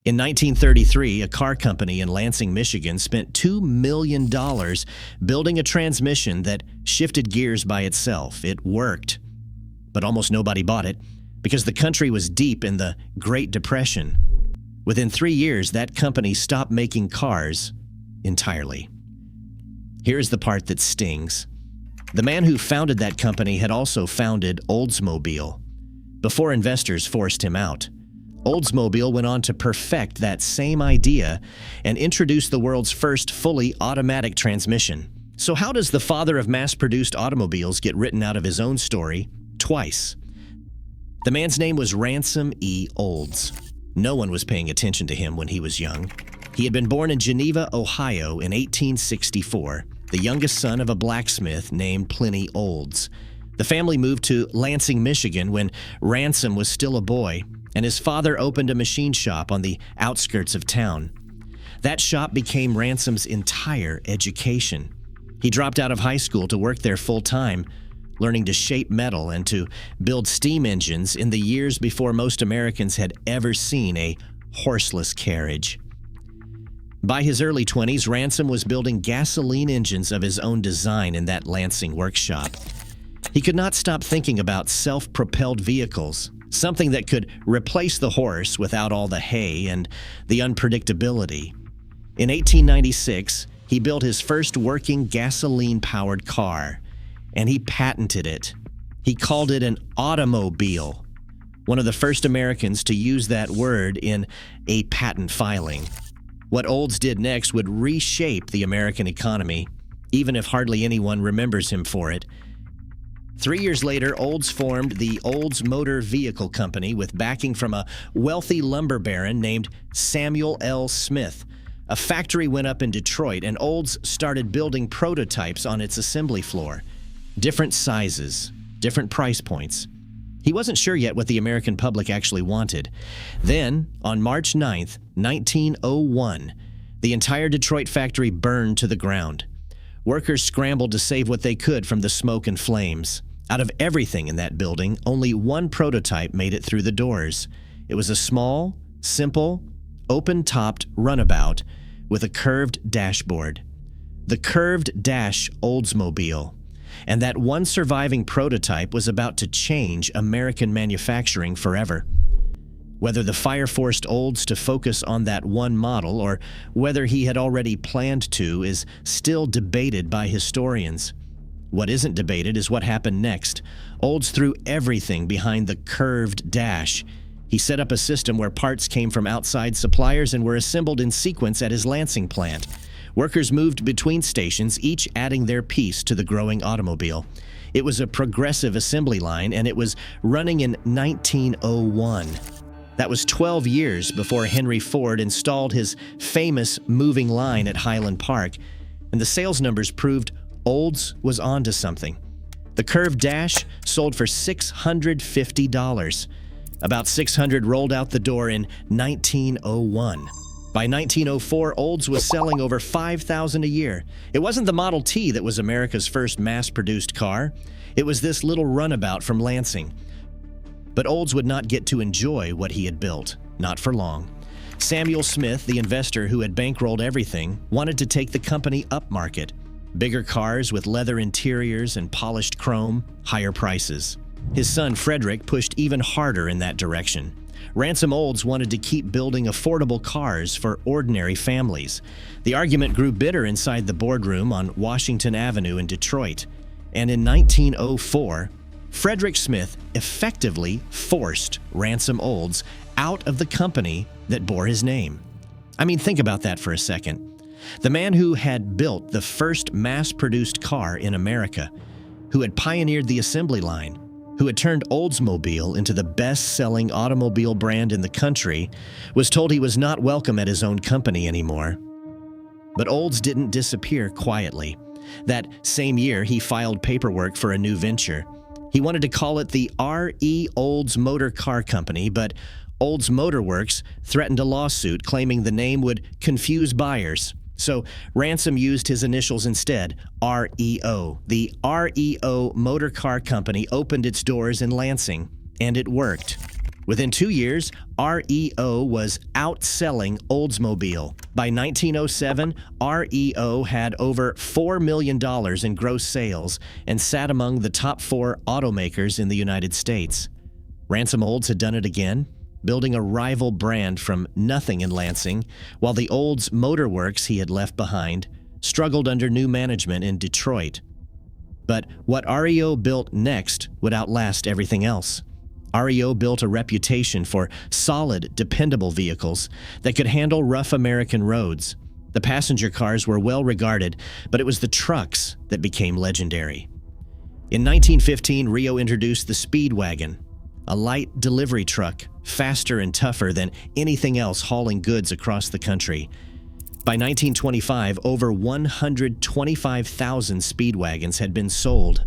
In 1933, a car company in Lansing, Michigan spent $2 million building a transmission that shifted gears by itself. It worked, but almost nobody bought it because the country was deep in the Great Depression. Within 3 years, that company stopped making cars entirely. Here's the part that stings. The man who founded that company had also founded Oldsmobile before investors forced him out. Oldsmobile went on to perfect that same idea and introduce the world's first fully automatic transmission. So how does the father of mass-produced automobiles get written out of his own story twice? The man's name was Ransom E. Olds. No one was paying attention to him when he was young. He had been born in Geneva, Ohio in 1864, the youngest son of a blacksmith named Pliny Olds. The family moved to Lansing, Michigan when Ransom was still a boy, and his father opened a machine shop on the outskirts of town. That shop became Ransom's entire education. He dropped out of high school to work there full-time, learning to shape metal and to build steam engines in the years before most Americans had ever seen a horseless carriage. By his early 20s, Ransom was building gasoline engines of his own design in that Lansing workshop. He could not stop thinking about self-propelled vehicles, something that could replace the horse without all the hay and the unpredictability. In 1896, he built his first working gasoline-powered car, and he patented it. He called it an automobile, one of the first Americans to use that word in a patent filing. What Olds did next would reshape the American economy, even if hardly anyone remembers him for it. 3 years later, Olds formed the Olds Motor Vehicle Company with backing from a wealthy lumber baron named Samuel L. Smith. A factory went up in Detroit, and Olds started building prototypes on its assembly floor. Different sizes, different price points. He wasn't sure yet what the American public actually wanted. Then, on March 9th, 1901, the entire Detroit factory burned to the ground. Workers scrambled to save what they could from the smoke and flames. Out of everything in that building, only one prototype made it through the doors. It was a small, simple, open-topped runabout with a curved dashboard. The curved dash Oldsmobile. And that one surviving prototype was about to change American manufacturing forever. Whether the fire forced Olds to focus on that one model or whether he had already planned to is still debated by historians. What isn't debated is what happened next. Olds threw everything behind the curved dash. He set up a system where parts came from outside suppliers and were assembled in sequence at his Lansing plant. Workers moved between stations, each adding their piece to the growing automobile. It was a progressive assembly line, and it was running in 1901. That was 12 years before Henry Ford installed his famous moving line at Highland Park, and the sales numbers proved Olds was onto something. The curved dash sold for $650. About 600 rolled out the door in 1901. By 1904, Olds was selling over 5,000 a year. It wasn't the Model T that was America's first mass-produced car. It was this little runabout from Lansing. But Olds would not get to enjoy what he had built, not for long. Samuel Smith, the investor who had bankrolled everything, wanted to take the company upmarket. Bigger cars with leather interiors and polished chrome, higher prices. His son Frederick pushed even harder in that direction. Ransom Olds wanted to keep building affordable cars for ordinary families. The argument grew bitter inside the boardroom on Washington Avenue in Detroit. And in 1904, Frederick Smith effectively forced Ransom Olds out of the company that bore his name. I mean, think about that for a second. The man who had built the first mass-produced car in America, who had pioneered the assembly line, who had turned Oldsmobile into the best-selling automobile brand in the country, was told he was not welcome at his own company anymore. But Olds didn't disappear quietly. That same year, he filed paperwork for a new venture. He wanted to call it the R.E. Olds Motor Car Company, but Olds Motor Works threatened a lawsuit claiming the name would confuse buyers. So Ransom used his initials instead, REO. The REO Motor Car Company opened its doors in Lansing, and it worked. Within 2 years, REO was outselling Oldsmobile. By 1907, REO had over $4 million in gross sales and sat among the top 4 automakers in the United States. Ransom Olds had done it again, building a rival brand from nothing in Lansing, while the Olds Motor Works he had left behind struggled under new management in Detroit. But what REO built next would outlast everything else. REO built a reputation for solid, dependable vehicles that could handle rough American roads. The passenger cars were well regarded, but it was the trucks that became legendary. In 1915, REO introduced the Speedwagon, a light delivery truck, faster and tougher than anything else hauling goods across the country. By 1925, over 125,000 Speedwagons had been sold,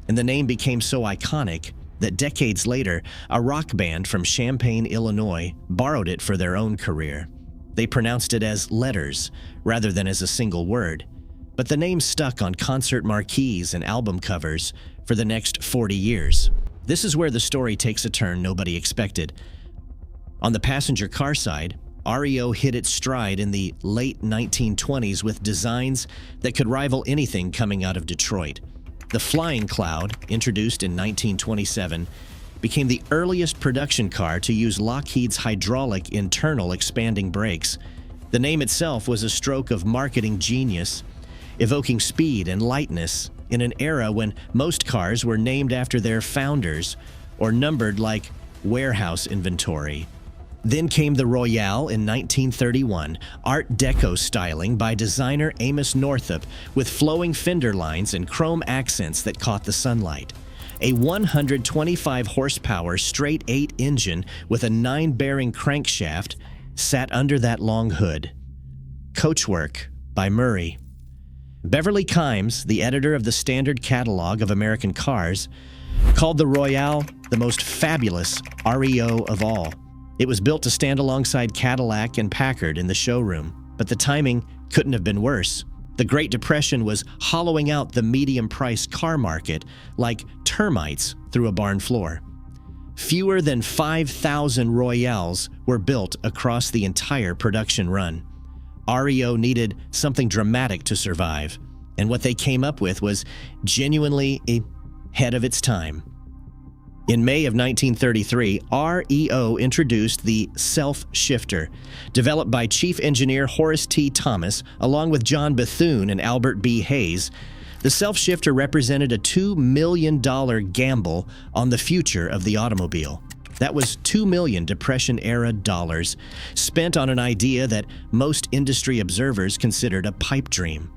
and the name became so iconic that decades later, a rock band from Champaign, Illinois, borrowed it for their own career. They pronounced it as letters rather than as a single word, but the name stuck on concert marquees and album covers for the next 40 years. This is where the story takes a turn nobody expected. On the passenger car side, REO hit its stride in the late 1920s with designs that could rival anything coming out of Detroit. The Flying Cloud, introduced in 1927, became the earliest production car to use Lockheed's hydraulic internal expanding brakes. The name itself was a stroke of marketing genius, evoking speed and lightness in an era when most cars were named after their founders or numbered like warehouse inventory. Then came the Royale in 1931, Art Deco styling by designer Amos Northup with flowing fender lines and chrome accents that caught the sunlight. A 125 horsepower straight 8 engine with a 9-bearing crankshaft sat under that long hood. Coachwork by Murray. Beverly Kimes, the editor of the Standard Catalog of American Cars, called the Royale the most fabulous REO of all. It was built to stand alongside Cadillac and Packard in the showroom, but the timing couldn't have been worse. The Great Depression was hollowing out the medium-priced car market like termites through a barn floor. Fewer than 5,000 Royales were built across the entire production run. REO needed something dramatic to survive, and what they came up with was genuinely ahead of its time. In May of 1933, REO introduced the self-shifter, developed by Chief Engineer Horace T. Thomas, along with John Bethune and Albert B. Hayes. The self-shifter represented a $2 million gamble on the future of the automobile. That was $2 million Depression-era dollars, spent on an idea that most industry observers considered a pipe dream.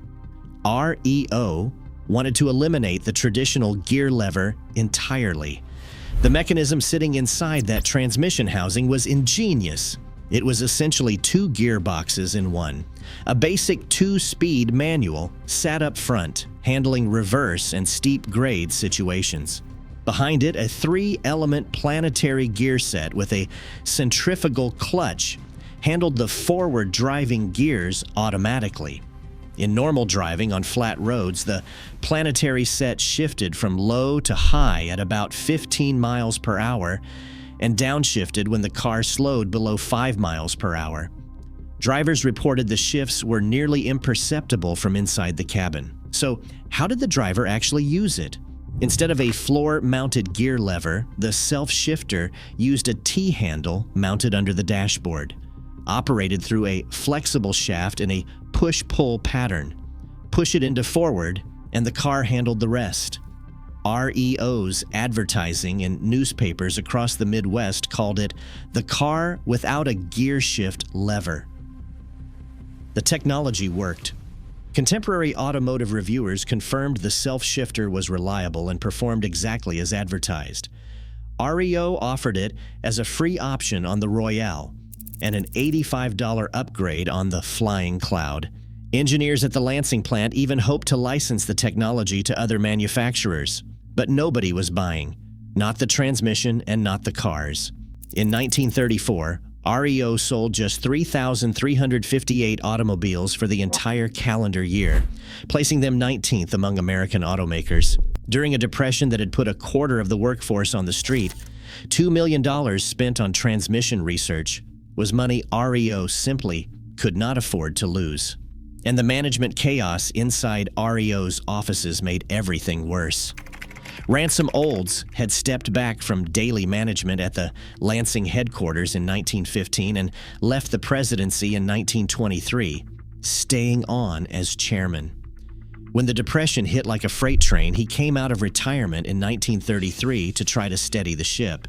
REO wanted to eliminate the traditional gear lever entirely. The mechanism sitting inside that transmission housing was ingenious. It was essentially 2 gearboxes in one. A basic 2-speed manual sat up front, handling reverse and steep grade situations. Behind it, a 3-element planetary gear set with a centrifugal clutch handled the forward driving gears automatically. In normal driving on flat roads, the planetary set shifted from low to high at about 15 miles per hour and downshifted when the car slowed below 5 miles per hour. Drivers reported the shifts were nearly imperceptible from inside the cabin. So, how did the driver actually use it? Instead of a floor-mounted gear lever, the self-shifter used a T-handle mounted under the dashboard, operated through a flexible shaft in a push-pull pattern. Push it into forward, and the car handled the rest. REO's advertising in newspapers across the Midwest called it the car without a gear shift lever. The technology worked. Contemporary automotive reviewers confirmed the self-shifter was reliable and performed exactly as advertised. REO offered it as a free option on the Royale and an $85 upgrade on the Flying Cloud. Engineers at the Lansing plant even hoped to license the technology to other manufacturers, but nobody was buying, not the transmission and not the cars. In 1934, REO sold just 3,358 automobiles for the entire calendar year, placing them 19th among American automakers. During a depression that had put a quarter of the workforce on the street, $2 million spent on transmission research was money REO simply could not afford to lose. And the management chaos inside REO's offices made everything worse. Ransom Olds had stepped back from daily management at the Lansing headquarters in 1915 and left the presidency in 1923, staying on as chairman. When the Depression hit like a freight train, he came out of retirement in 1933 to try to steady the ship.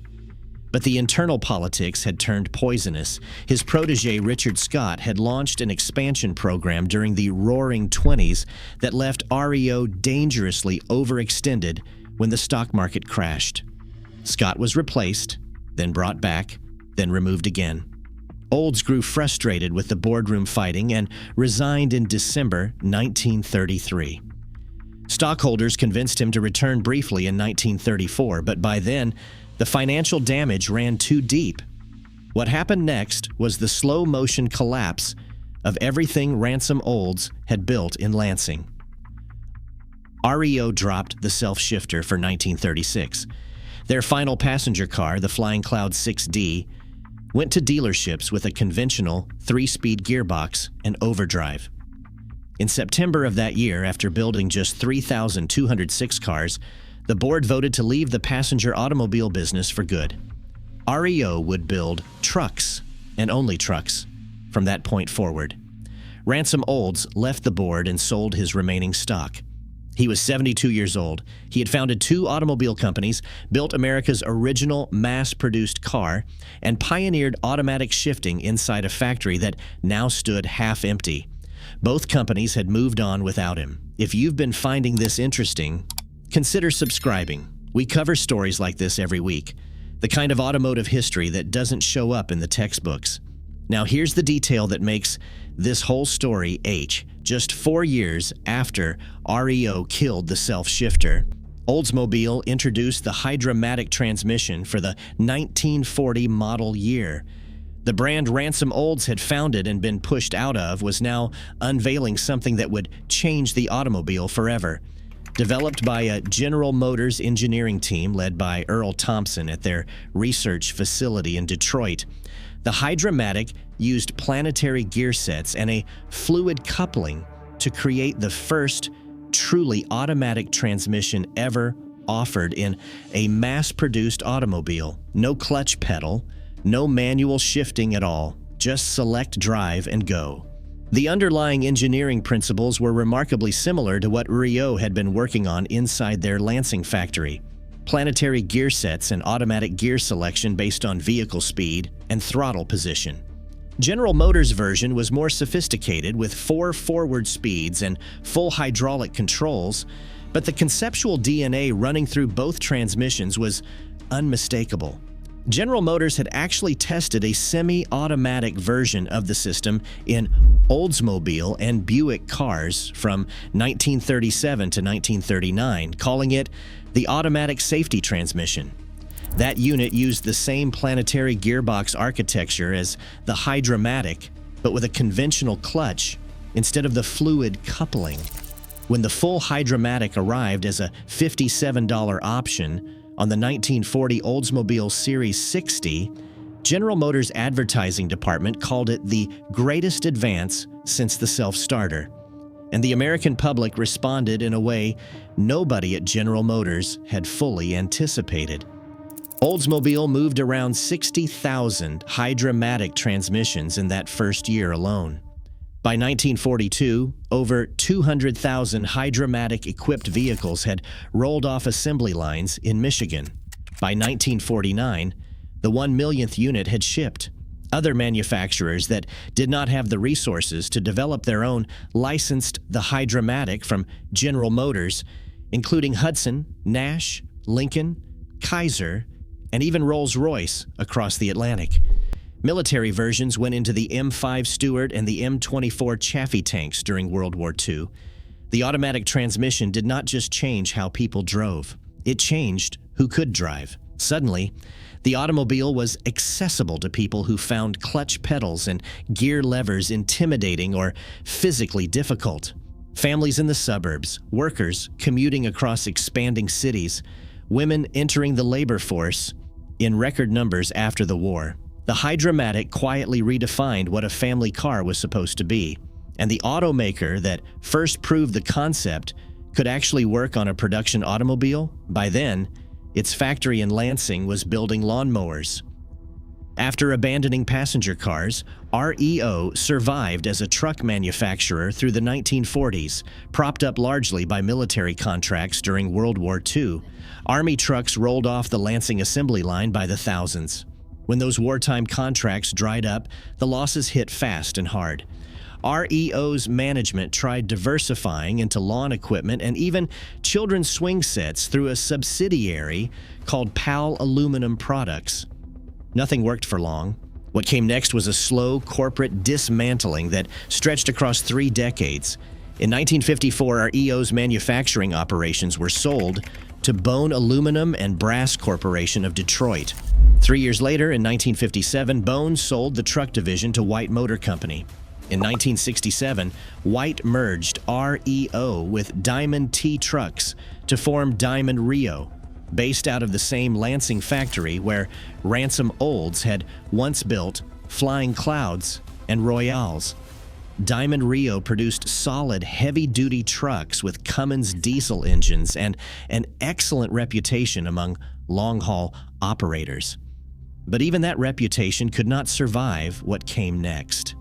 But the internal politics had turned poisonous. His protege, Richard Scott, had launched an expansion program during the Roaring '20s that left REO dangerously overextended when the stock market crashed. Scott was replaced, then brought back, then removed again. Olds grew frustrated with the boardroom fighting and resigned in December 1933. Stockholders convinced him to return briefly in 1934, but by then, the financial damage ran too deep. What happened next was the slow-motion collapse of everything Ransom Olds had built in Lansing. REO dropped the self-shifter for 1936. Their final passenger car, the Flying Cloud 6D, went to dealerships with a conventional 3-speed gearbox and overdrive. In September of that year, after building just 3,206 cars, the board voted to leave the passenger automobile business for good. REO would build trucks, and only trucks, from that point forward. Ransom Olds left the board and sold his remaining stock. He was 72 years old. He had founded 2 automobile companies, built America's original mass-produced car, and pioneered automatic shifting inside a factory that now stood half empty. Both companies had moved on without him. If you've been finding this interesting, consider subscribing. We cover stories like this every week, the kind of automotive history that doesn't show up in the textbooks. Now here's the detail that makes this whole story H. Just 4 years after REO killed the self-shifter, Oldsmobile introduced the Hydramatic transmission for the 1940 model year. The brand Ransom Olds had founded and been pushed out of was now unveiling something that would change the automobile forever. Developed by a General Motors engineering team led by Earl Thompson at their research facility in Detroit, the Hydramatic used planetary gear sets and a fluid coupling to create the first truly automatic transmission ever offered in a mass-produced automobile. No clutch pedal, no manual shifting at all, just select drive and go. The underlying engineering principles were remarkably similar to what REO had been working on inside their Lansing factory. Planetary gear sets and automatic gear selection based on vehicle speed and throttle position. General Motors' version was more sophisticated with 4 forward speeds and full hydraulic controls, but the conceptual DNA running through both transmissions was unmistakable. General Motors had actually tested a semi-automatic version of the system in Oldsmobile and Buick cars from 1937 to 1939, calling it the automatic safety transmission. That unit used the same planetary gearbox architecture as the Hydramatic, but with a conventional clutch instead of the fluid coupling. When the full Hydramatic arrived as a $57 option on the 1940 Oldsmobile Series 60, General Motors' advertising department called it the greatest advance since the self-starter. And the American public responded in a way nobody at General Motors had fully anticipated. Oldsmobile moved around 60,000 Hydramatic transmissions in that first year alone. By 1942, over 200,000 Hydramatic-equipped vehicles had rolled off assembly lines in Michigan. By 1949, the 1 millionth unit had shipped. Other manufacturers that did not have the resources to develop their own licensed the Hydramatic from General Motors, including Hudson, Nash, Lincoln, Kaiser, and even Rolls-Royce across the Atlantic. Military versions went into the M5 Stuart and the M24 Chaffee tanks during World War II. The automatic transmission did not just change how people drove. It changed who could drive. Suddenly, the automobile was accessible to people who found clutch pedals and gear levers intimidating or physically difficult. Families in the suburbs, workers commuting across expanding cities, women entering the labor force, in record numbers after the war. The Hydramatic quietly redefined what a family car was supposed to be, and the automaker that first proved the concept could actually work on a production automobile. By then, its factory in Lansing was building lawnmowers. After abandoning passenger cars, REO survived as a truck manufacturer through the 1940s, propped up largely by military contracts during World War II. Army trucks rolled off the Lansing assembly line by the thousands. When those wartime contracts dried up, the losses hit fast and hard. REO's management tried diversifying into lawn equipment and even children's swing sets through a subsidiary called PAL Aluminum Products. Nothing worked for long. What came next was a slow corporate dismantling that stretched across 3 decades. In 1954, REO's manufacturing operations were sold to Bone Aluminum and Brass Corporation of Detroit. 3 years later, in 1957, Bone sold the truck division to White Motor Company. In 1967, White merged REO with Diamond T Trucks to form Diamond Rio, based out of the same Lansing factory where Ransom Olds had once built Flying Clouds and Royales. Diamond Rio produced solid, heavy-duty trucks with Cummins diesel engines and an excellent reputation among long-haul operators. But even that reputation could not survive what came next.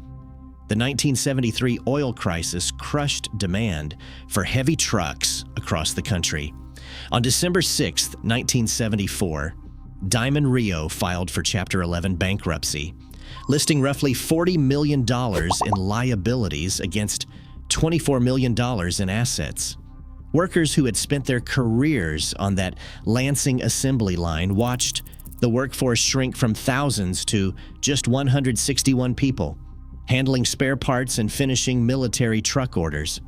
The 1973 oil crisis crushed demand for heavy trucks across the country. On December 6, 1974, Diamond Rio filed for Chapter 11 bankruptcy, listing roughly $40 million in liabilities against $24 million in assets. Workers who had spent their careers on that Lansing assembly line watched the workforce shrink from thousands to just 161 people, handling spare parts and finishing military truck orders.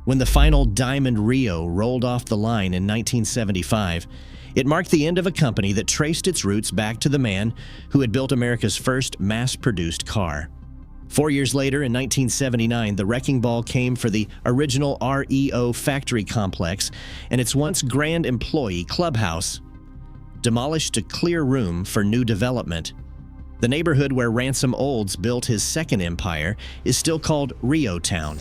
When the final Diamond Rio rolled off the line in 1975, it marked the end of a company that traced its roots back to the man who had built America's first mass-produced car. 4 years later, in 1979, the wrecking ball came for the original REO factory complex and its once grand employee clubhouse, demolished to clear room for new development. The neighborhood where Ransom Olds built his second empire is still called Rio Town.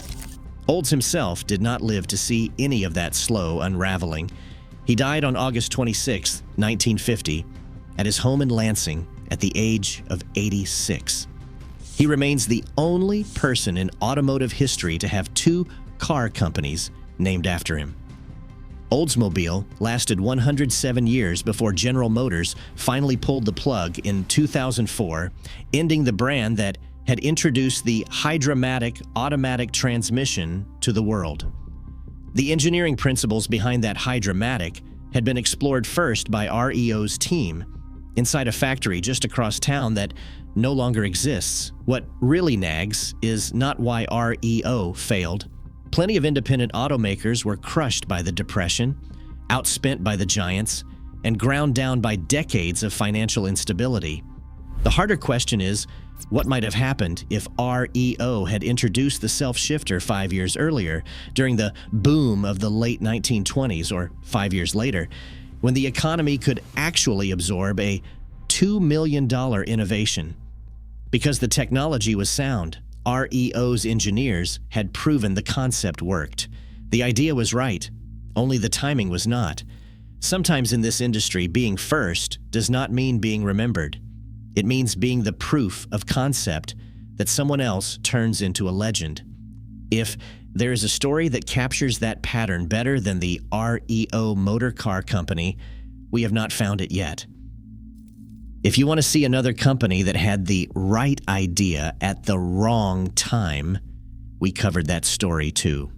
Olds himself did not live to see any of that slow unraveling. He died on August 26, 1950, at his home in Lansing at the age of 86. He remains the only person in automotive history to have 2 car companies named after him. Oldsmobile lasted 107 years before General Motors finally pulled the plug in 2004, ending the brand that had introduced the Hydramatic automatic transmission to the world. The engineering principles behind that Hydramatic had been explored first by REO's team inside a factory just across town that no longer exists. What really nags is not why REO failed. Plenty of independent automakers were crushed by the Depression, outspent by the giants, and ground down by decades of financial instability. The harder question is, what might have happened if REO had introduced the self-shifter 5 years earlier, during the boom of the late 1920s, or 5 years later, when the economy could actually absorb a $2 million innovation? Because the technology was sound, REO's engineers had proven the concept worked. The idea was right, only the timing was not. Sometimes in this industry, being first does not mean being remembered. It means being the proof of concept that someone else turns into a legend. If there is a story that captures that pattern better than the REO Motor Car Company, we have not found it yet. If you want to see another company that had the right idea at the wrong time, we covered that story too.